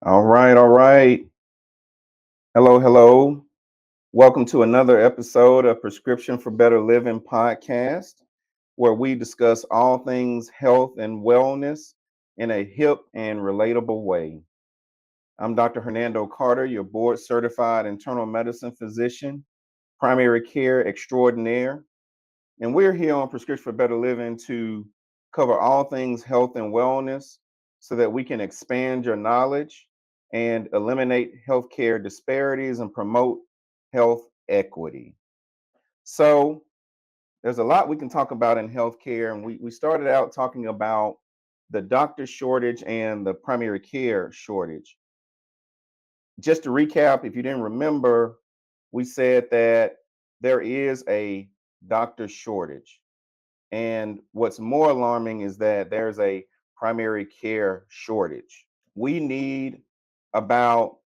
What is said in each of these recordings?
All right, all right. Hello, hello. Welcome to another episode of Prescription for Better Living podcast, where we discuss all things health and wellness in a hip and relatable way. I'm Dr. Hernando Carter, your board certified internal medicine physician, primary care extraordinaire, and we're here on Prescription for Better Living to cover all things health and wellness so that we can expand your knowledge and eliminate healthcare disparities and promote health equity. So, there's a lot we can talk about in healthcare, and we started out talking about the doctor shortage and the primary care shortage. Just to recap, if you didn't remember, we said that there is a doctor shortage. And what's more alarming is that there's a primary care shortage. We need about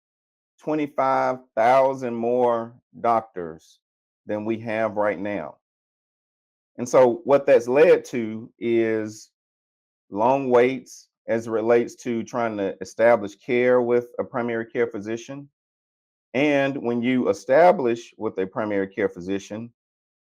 25,000 more doctors than we have right now. And so, what that's led to is long waits as it relates to trying to establish care with a primary care physician. And when you establish with a primary care physician,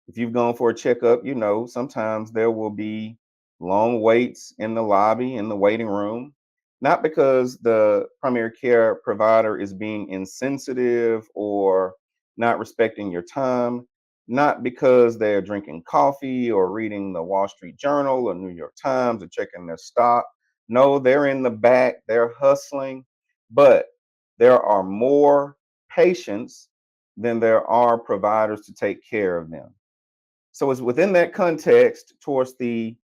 if you've gone for a checkup, you know sometimes there will be long waits in the lobby, in the waiting room, not because the primary care provider is being insensitive or not respecting your time, not because they're drinking coffee or reading the Wall Street Journal or New York Times or checking their stock. No, they're in the back, they're hustling, but there are more patients than there are providers to take care of them. So it's within that context, towards the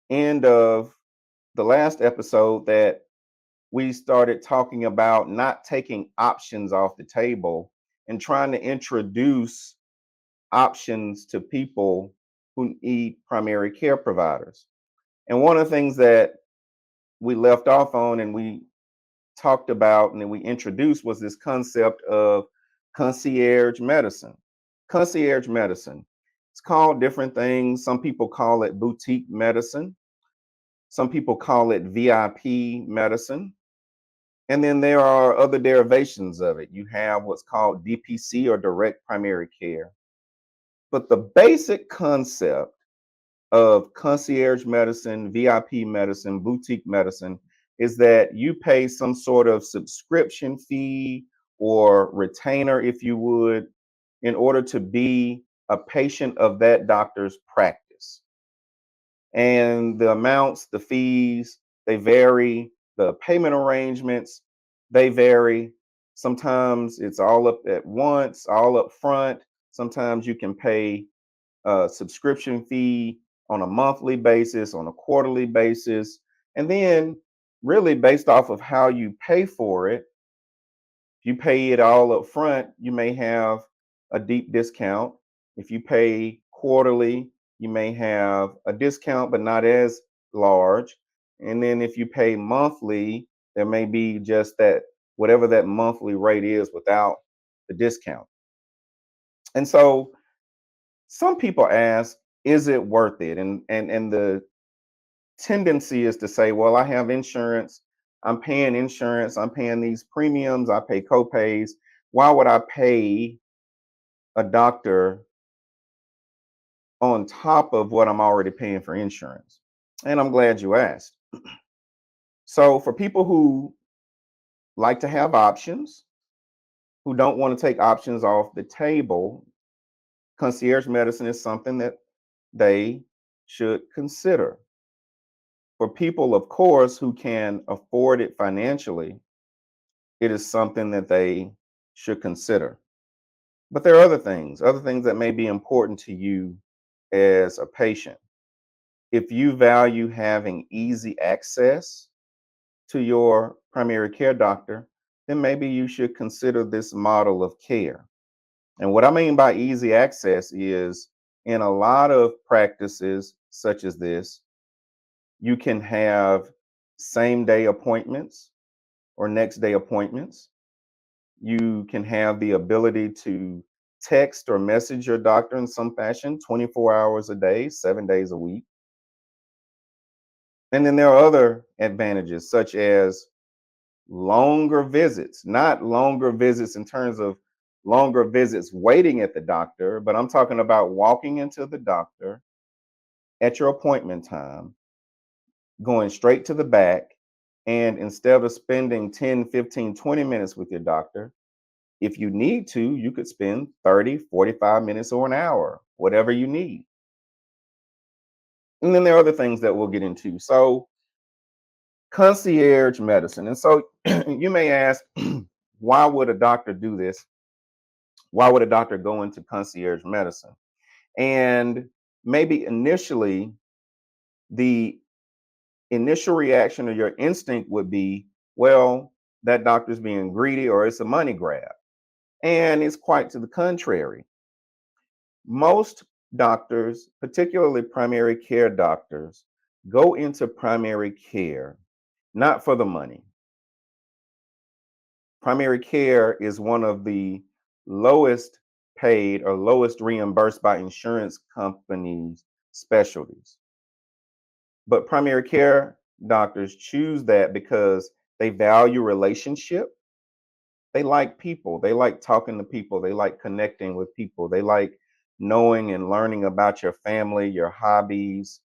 end of the last episode, that we started talking about not taking options off the table and trying to introduce options to people who need primary care providers. And one of the things that we left off on and we talked about and then we introduced was this concept of concierge medicine. Concierge medicine. It's called different things. Some people call it boutique medicine. Some people call it VIP medicine. And then there are other derivations of it. You have what's called DPC or direct primary care. But the basic concept of concierge medicine, VIP medicine, boutique medicine is that you pay some sort of subscription fee or retainer, if you would, in order to be a patient of that doctor's practice. And the amounts, the fees, they vary. The payment arrangements, they vary. Sometimes it's all up at once, all up front. Sometimes you can pay a subscription fee on a monthly basis, on a quarterly basis. And then, really, based off of how you pay for it, if you pay it all up front, you may have a deep discount. If you pay quarterly, you may have a discount, but not as large. And then if you pay monthly, there may be just that whatever that monthly rate is without the discount. And so some people ask, is it worth it? And the tendency is to say, well, I have insurance, I'm paying insurance, I'm paying these premiums, I pay copays. Why would I pay a doctor on top of what I'm already paying for insurance? And I'm glad you asked. So, for people who like to have options, who don't want to take options off the table, concierge medicine is something that they should consider. For people, of course, who can afford it financially, it is something that they should consider. But there are other things that may be important to you as a patient. If you value having easy access to your primary care doctor, then maybe you should consider this model of care. And what I mean by easy access is in a lot of practices such as this, you can have same day appointments or next day appointments. You can have the ability to text or message your doctor in some fashion 24 hours a day, 7 days a week. And then there are other advantages, such as longer visits, not longer visits in terms of longer visits waiting at the doctor, but I'm talking about walking into the doctor at your appointment time, going straight to the back, and instead of spending 10, 15, 20 minutes with your doctor, if you need to, you could spend 30, 45 minutes or an hour, whatever you need. And then there are other things that we'll get into. So, concierge medicine. And so you may ask, why would a doctor do this? Why would a doctor go into concierge medicine? And maybe initially, the initial reaction or your instinct would be, well, that doctor's being greedy or it's a money grab. And it's quite to the contrary. Most doctors, particularly primary care doctors, go into primary care not for the money. Primary care is one of the lowest paid or lowest reimbursed by insurance companies specialties. But primary care doctors choose that because they value relationship. They like people. They like talking to people. They like connecting with people. They like knowing and learning about your family, your hobbies.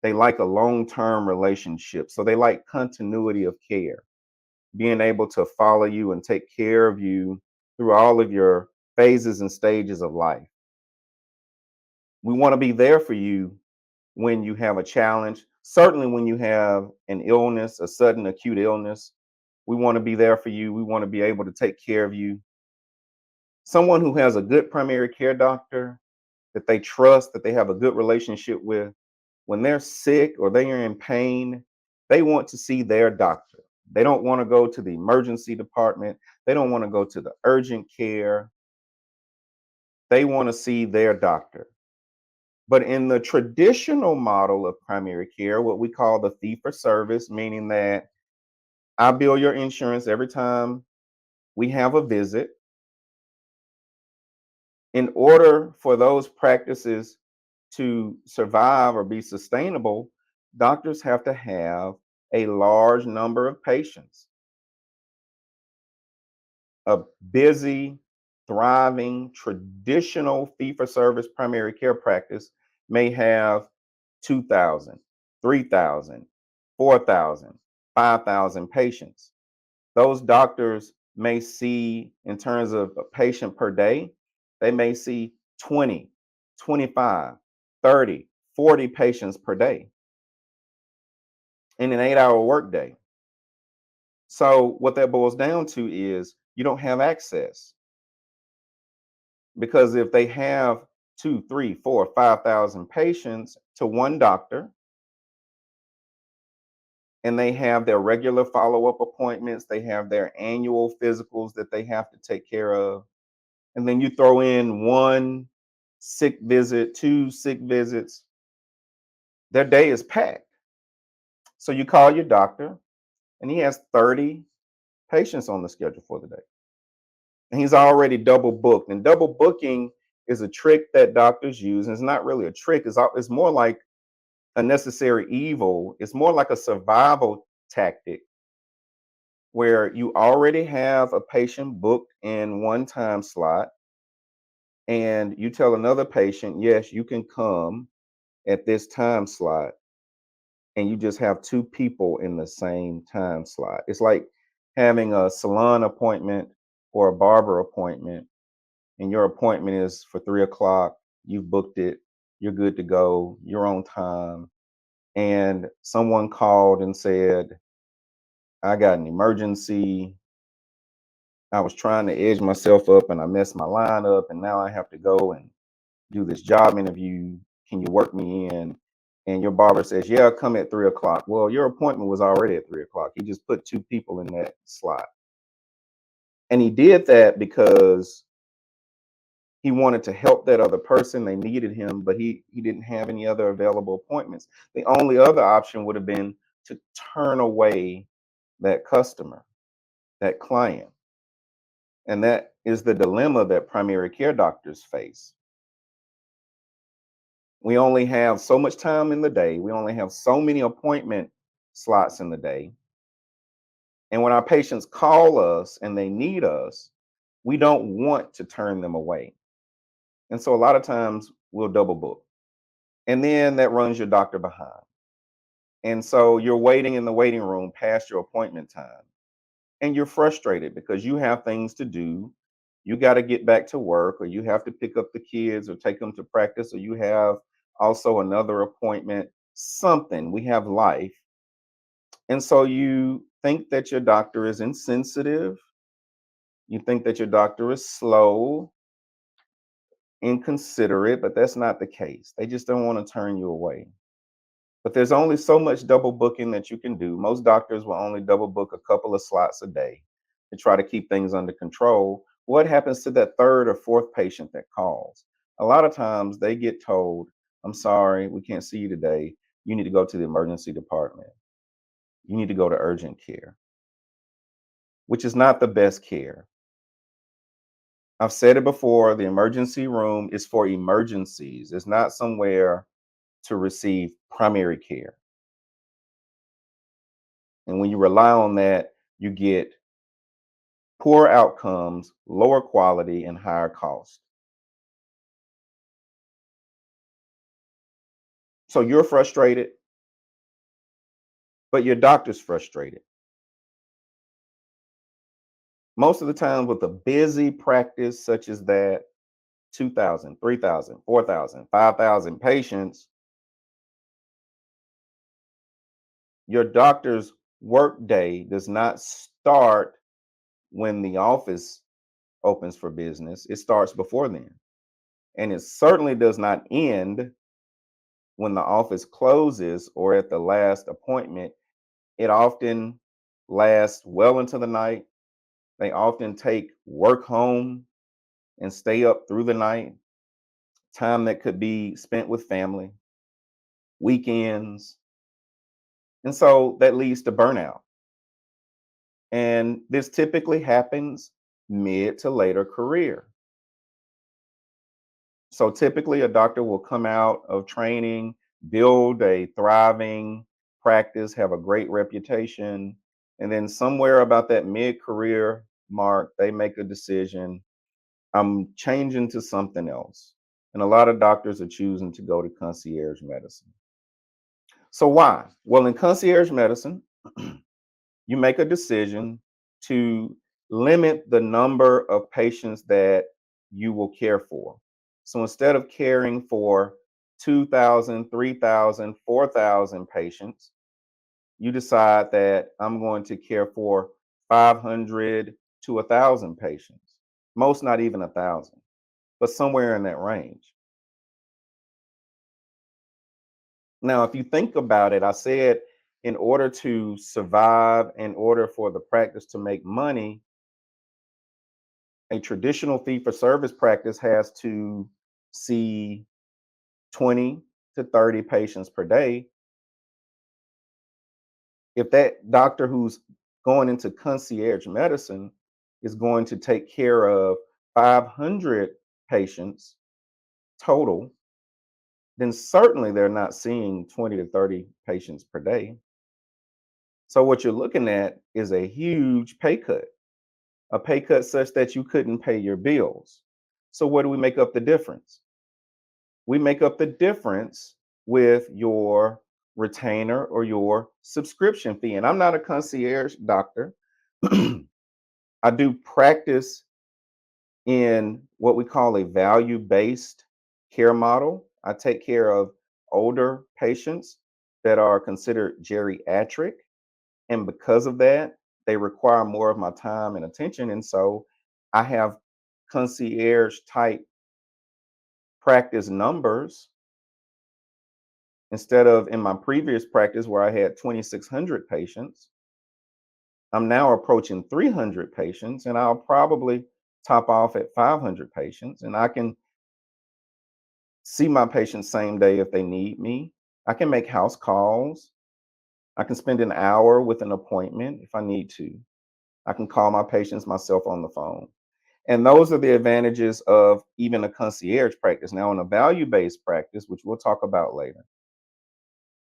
They like a long term relationship. So they like continuity of care, being able to follow you and take care of you through all of your phases and stages of life. We want to be there for you when you have a challenge, certainly when you have an illness, a sudden acute illness. We want to be there for you. We want to be able to take care of you. Someone who has a good primary care doctor that they trust, that they have a good relationship with, when they're sick or they are in pain, they want to see their doctor. They don't want to go to the emergency department. They don't want to go to the urgent care. They want to see their doctor. But in the traditional model of primary care, what we call the fee for service, meaning that I bill your insurance every time we have a visit. In order for those practices to survive or be sustainable, doctors have to have a large number of patients. A busy, thriving, traditional fee for service primary care practice may have 2,000, 3,000, 4,000, 5,000 patients. Those doctors may see, in terms of a patient per day, they may see 20, 25, 30, 40 patients per day in an 8-hour workday. So, what that boils down to is you don't have access, because if they have two, three, four, 5,000 patients to one doctor, and they have their regular follow-up appointments, they have their annual physicals that they have to take care of, and then you throw in one sick visit, two sick visits, their day is packed. So you call your doctor, and he has 30 patients on the schedule for the day. And he's already double booked. And double booking is a trick that doctors use. And it's not really a trick, it's more like a necessary evil. It's more like a survival tactic where you already have a patient booked in one time slot, and you tell another patient, yes, you can come at this time slot, and you just have two people in the same time slot. It's like having a salon appointment or a barber appointment, and your appointment is for 3 o'clock. You've booked it, you're good to go, you're on time. And someone called and said, I got an emergency. I was trying to edge myself up and I messed my line up, and now I have to go and do this job interview. Can you work me in? And your barber says, yeah, come at 3 o'clock. Well, your appointment was already at 3 o'clock. He just put two people in that slot. And he did that because he wanted to help that other person. They needed him, but he didn't have any other available appointments. The only other option would have been to turn away that customer, that client. And that is the dilemma that primary care doctors face. We only have so much time in the day. We only have so many appointment slots in the day. And when our patients call us and they need us, we don't want to turn them away. And so a lot of times we'll double book. And then that runs your doctor behind. And so you're waiting in the waiting room past your appointment time. And you're frustrated because you have things to do. You got to get back to work, or you have to pick up the kids or take them to practice, or you have also another appointment, something. We have life. And so you think that your doctor is insensitive. You think that your doctor is slow, inconsiderate, but that's not the case. They just don't want to turn you away. But there's only so much double booking that you can do. Most doctors will only double book a couple of slots a day to try to keep things under control. What happens to that third or fourth patient that calls? A lot of times they get told, I'm sorry, we can't see you today. You need to go to the emergency department. You need to go to urgent care, which is not the best care. I've said it before, the emergency room is for emergencies. It's not somewhere to receive primary care. And when you rely on that, you get poor outcomes, lower quality, and higher cost. So you're frustrated, but your doctor's frustrated. Most of the time, with a busy practice such as that, 2,000, 3,000, 4,000, 5,000 patients, your doctor's work day does not start when the office opens for business. It starts before then. And it certainly does not end when the office closes or at the last appointment. It often lasts well into the night. They often take work home and stay up through the night, time that could be spent with family, weekends. And so that leads to burnout. And this typically happens mid to later career. So typically, a doctor will come out of training, build a thriving practice, have a great reputation, and then somewhere about that mid-career mark, they make a decision. I'm changing to something else. And a lot of doctors are choosing to go to concierge medicine. So why? Well, in concierge medicine, you make a decision to limit the number of patients that you will care for. So instead of caring for 2,000, 3,000, 4,000 patients, you decide that I'm going to care for 500 to 1,000 patients. Most not even 1,000, but somewhere in that range. Now, if you think about it, I said in order to survive, in order for the practice to make money, a traditional fee for service practice has to see 20 to 30 patients per day. If that doctor who's going into concierge medicine is going to take care of 500 patients total, then certainly they're not seeing 20 to 30 patients per day. So what you're looking at is a huge pay cut, a pay cut such that you couldn't pay your bills. So what do we make up the difference? We make up the difference with your retainer or your subscription fee. And I'm not a concierge doctor. I do practice in what we call a value based care model. I take care of older patients that are considered geriatric. And because of that, they require more of my time and attention. And so I have concierge type practice numbers. Instead of in my previous practice where I had 2,600 patients, I'm now approaching 300 patients, and I'll probably top off at 500 patients. And I can see my patients same day if they need me. I can make house calls. I can spend an hour with an appointment if I need to. I can call my patients myself on the phone. And those are the advantages of even a concierge practice. Now, in a value based practice, which we'll talk about later,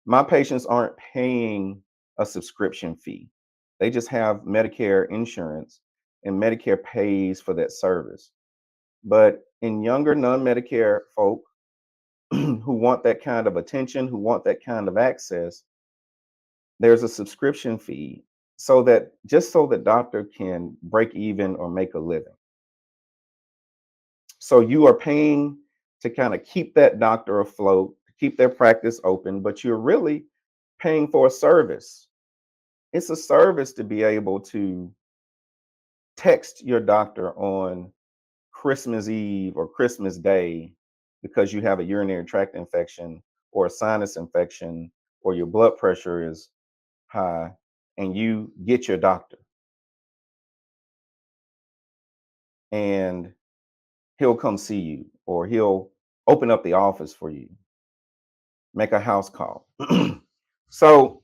my patients aren't paying a subscription fee. They just have Medicare insurance, and Medicare pays for that service. But in younger non-Medicare folk who want that kind of attention, who want that kind of access, there's a subscription fee so that just so the doctor can break even or make a living. So you are paying to kind of keep that doctor afloat, to keep their practice open, but you're really paying for a service. It's a service to be able to text your doctor on Christmas Eve or Christmas Day because you have a urinary tract infection or a sinus infection or your blood pressure is high, and you get your doctor and he'll come see you or he'll open up the office for you, make a house call. So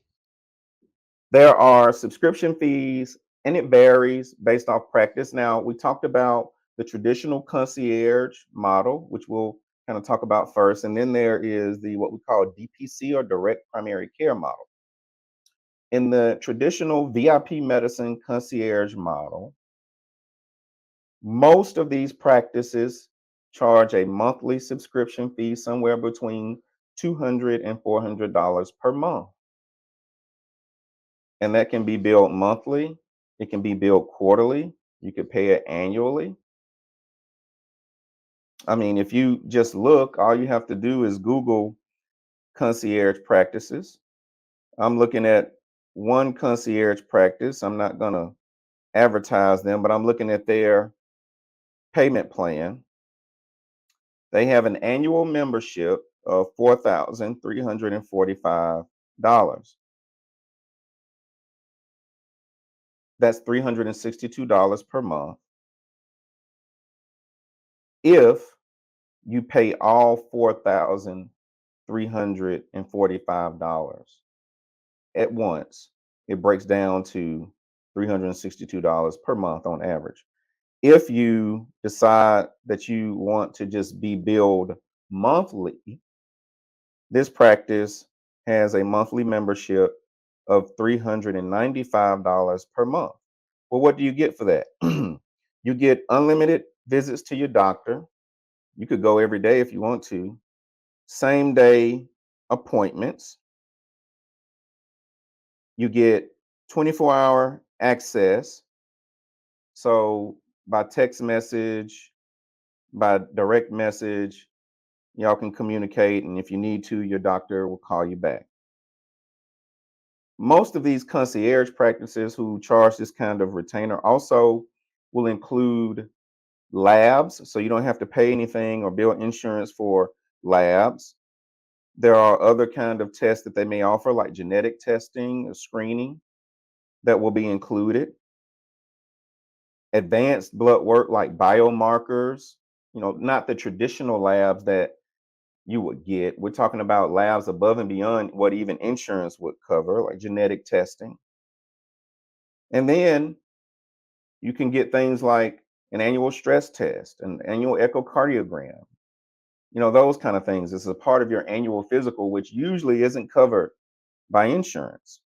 there are subscription fees and it varies based off practice. Now, we talked about the traditional concierge model, which we'll kind of talk about first. And then there is the what we call DPC or direct primary care model. In the traditional VIP medicine concierge model, most of these practices charge a monthly subscription fee somewhere between $200 and $400 per month. And that can be billed monthly, it can be billed quarterly, you could pay it annually. I mean, if you just look, all you have to do is Google concierge practices. I'm looking at one concierge practice. I'm not going to advertise them, but I'm looking at their payment plan. They have an annual membership of $4,345. That's $362 per month if you pay all $4,345 at once. It breaks down to $362 per month on average. If you decide that you want to just be billed monthly, this practice has a monthly membership of $395 per month. Well, what do you get for that? You get unlimited visits to your doctor. You could go every day if you want to. Same day appointments. You get 24-hour access. So by text message, by direct message, y'all can communicate. And if you need to, your doctor will call you back. Most of these concierge practices who charge this kind of retainer also will include labs. So you don't have to pay anything or bill insurance for labs. There are other kind of tests that they may offer, like genetic testing or screening, that will be included. Advanced blood work like biomarkers, not the traditional labs that you would get. We're talking about labs above and beyond what even insurance would cover, like genetic testing. And then you can get things like an annual stress test, an annual echocardiogram, those kind of things. This is a part of your annual physical, which usually isn't covered by insurance.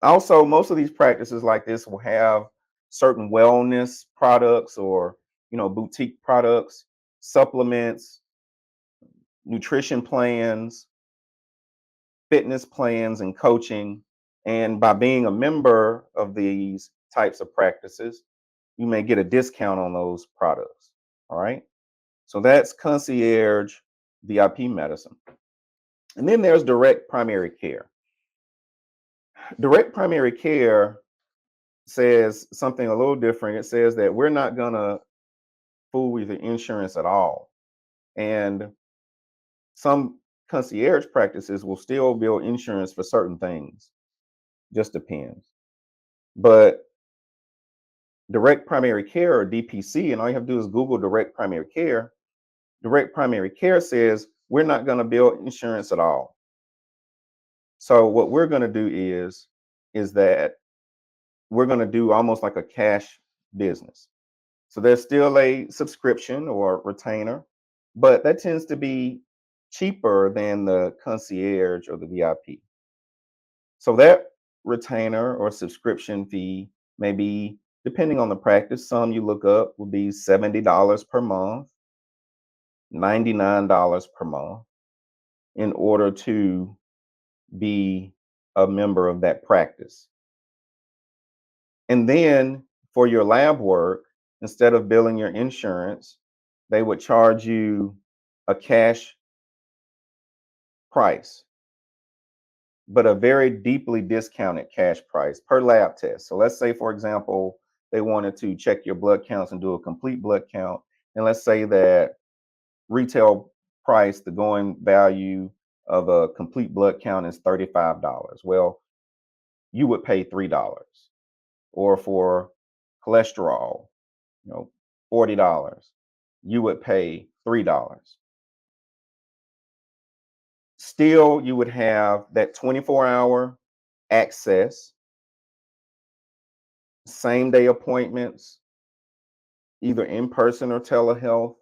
Also, most of these practices like this will have certain wellness products or, boutique products, supplements, nutrition plans, fitness plans, and coaching. And by being a member of these types of practices, you may get a discount on those products. All right. So that's concierge VIP medicine. And then there's direct primary care. Direct primary care says something a little different. It says that we're not going to fool with the insurance at all. And some concierge practices will still bill insurance for certain things. Just depends. But direct primary care or DPC, and all you have to do is Google direct primary care. Direct primary care says we're not going to bill insurance at all. So what we're going to do is that we're going to do almost like a cash business. So there's still a subscription or retainer, but that tends to be cheaper than the concierge or the VIP. So that retainer or subscription fee, maybe depending on the practice, some you look up will be $70 per month, $99 per month in order to be a member of that practice. And then for your lab work, instead of billing your insurance, they would charge you a cash price, but a very deeply discounted cash price per lab test. So let's say, for example, they wanted to check your blood counts and do a complete blood count. And let's say that retail price, the going value of a complete blood count is $35. Well, you would pay $3. Or for cholesterol, you know, $40. You would pay $3. Still, you would have that 24-hour access, same day appointments, either in person or telehealth.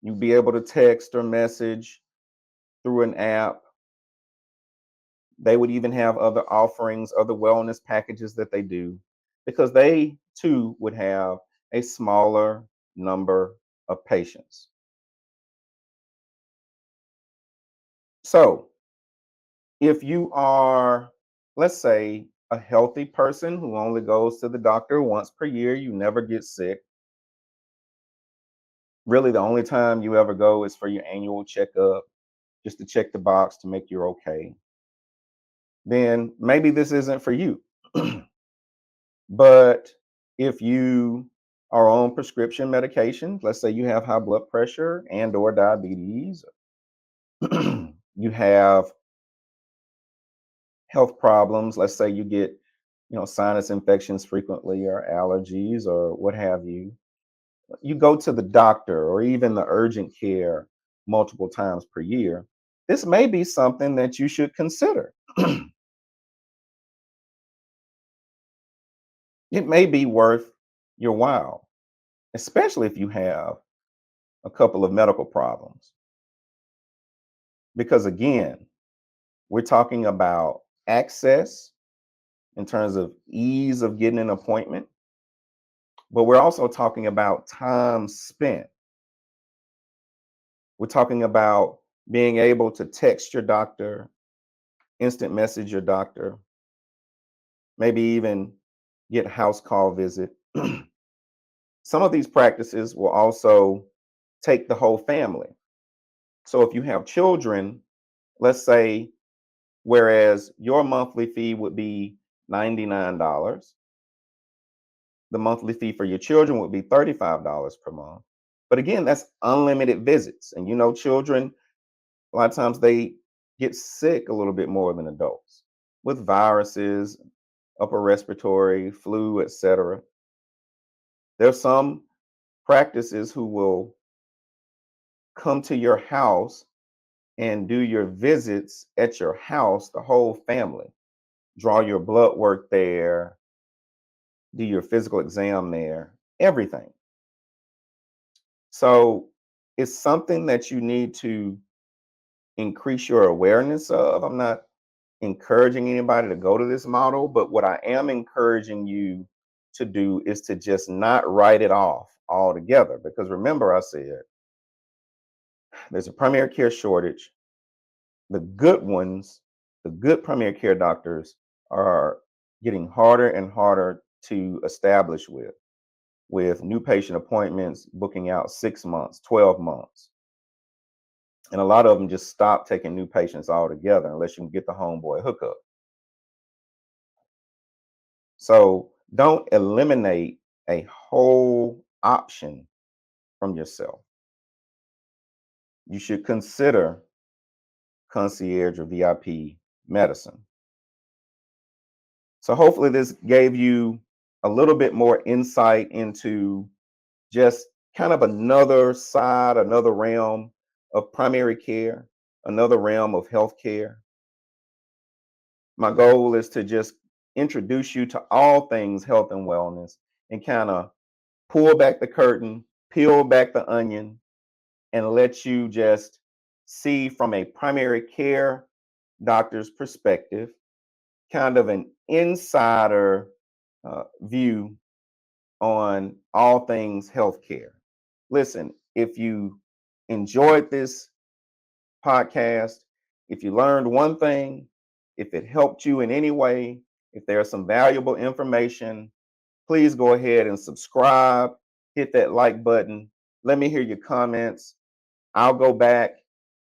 You'd be able to text or message through an app. They would even have other offerings, other wellness packages that they do, because they too would have a smaller number of patients. So, if you are, let's say, a healthy person who only goes to the doctor once per year, you never get sick. Really, the only time you ever go is for your annual checkup, just to check the box to make you're okay. Then maybe this isn't for you. But if you are on prescription medication, let's say you have high blood pressure and or diabetes, you have health problems, let's say you get, sinus infections frequently or allergies or what have you, you go to the doctor or even the urgent care multiple times per year, this may be something that you should consider. It may be worth your while, especially if you have a couple of medical problems. Because again, we're talking about access in terms of ease of getting an appointment, but we're also talking about time spent. We're talking about being able to text your doctor, instant message your doctor, maybe even get house call visit. Some of these practices will also take the whole family. So if you have children, let's say, whereas your monthly fee would be $99, the monthly fee for your children would be $35 per month. But again, that's unlimited visits. And children, a lot of times they get sick a little bit more than adults with viruses, upper respiratory, flu, etc. There's some practices who will come to your house and do your visits at your house, the whole family, draw your blood work there, do your physical exam there, everything. So it's something that you need to increase your awareness of. I'm not encouraging anybody to go to this model, but what I am encouraging you to do is to just not write it off altogether. Because remember, I said there's a primary care shortage. The good ones, the good primary care doctors are getting harder and harder to establish with new patient appointments booking out 6 months, 12 months. And a lot of them just stop taking new patients altogether unless you can get the homeboy hookup. So don't eliminate a whole option from yourself. You should consider concierge or VIP medicine. So hopefully this gave you a little bit more insight into just kind of another side, another realm of primary care, another realm of healthcare. My goal is to just introduce you to all things health and wellness and kind of pull back the curtain, peel back the onion, and let you just see from a primary care doctor's perspective kind of an insider view on all things healthcare. Listen, if you enjoyed this podcast, if you learned one thing, if it helped you in any way, if there's some valuable information, please go ahead and subscribe, hit that like button. Let me hear your comments. I'll go back.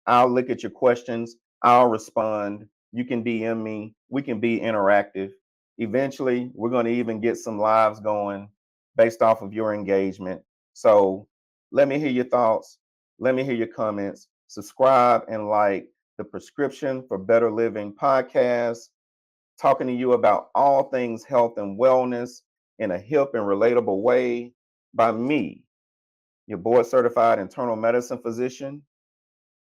I'll look at your questions. I'll respond. You can DM me. We can be interactive. Eventually, we're going to even get some lives going based off of your engagement. So let me hear your thoughts. Let me hear your comments. Subscribe and like the Prescription for Better Living podcast, talking to you about all things health and wellness in a hip and relatable way by me, your board certified internal medicine physician,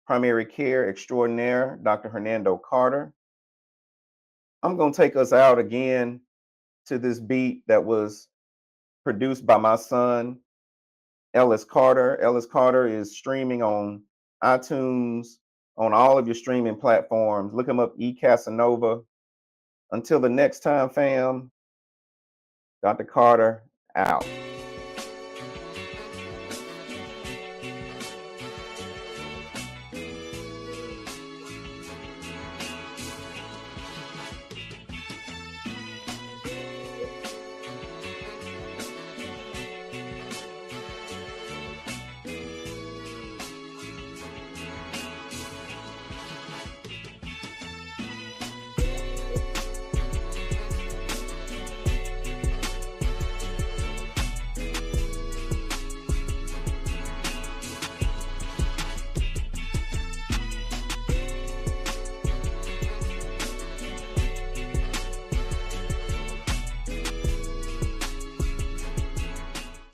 primary care extraordinaire, Dr. Hernando Carter. I'm going to take us out again to this beat that was produced by my son, Ellis Carter. Ellis Carter is streaming on iTunes, on all of your streaming platforms. Look him up, E. Casanova. Until the next time, fam, Dr. Carter out.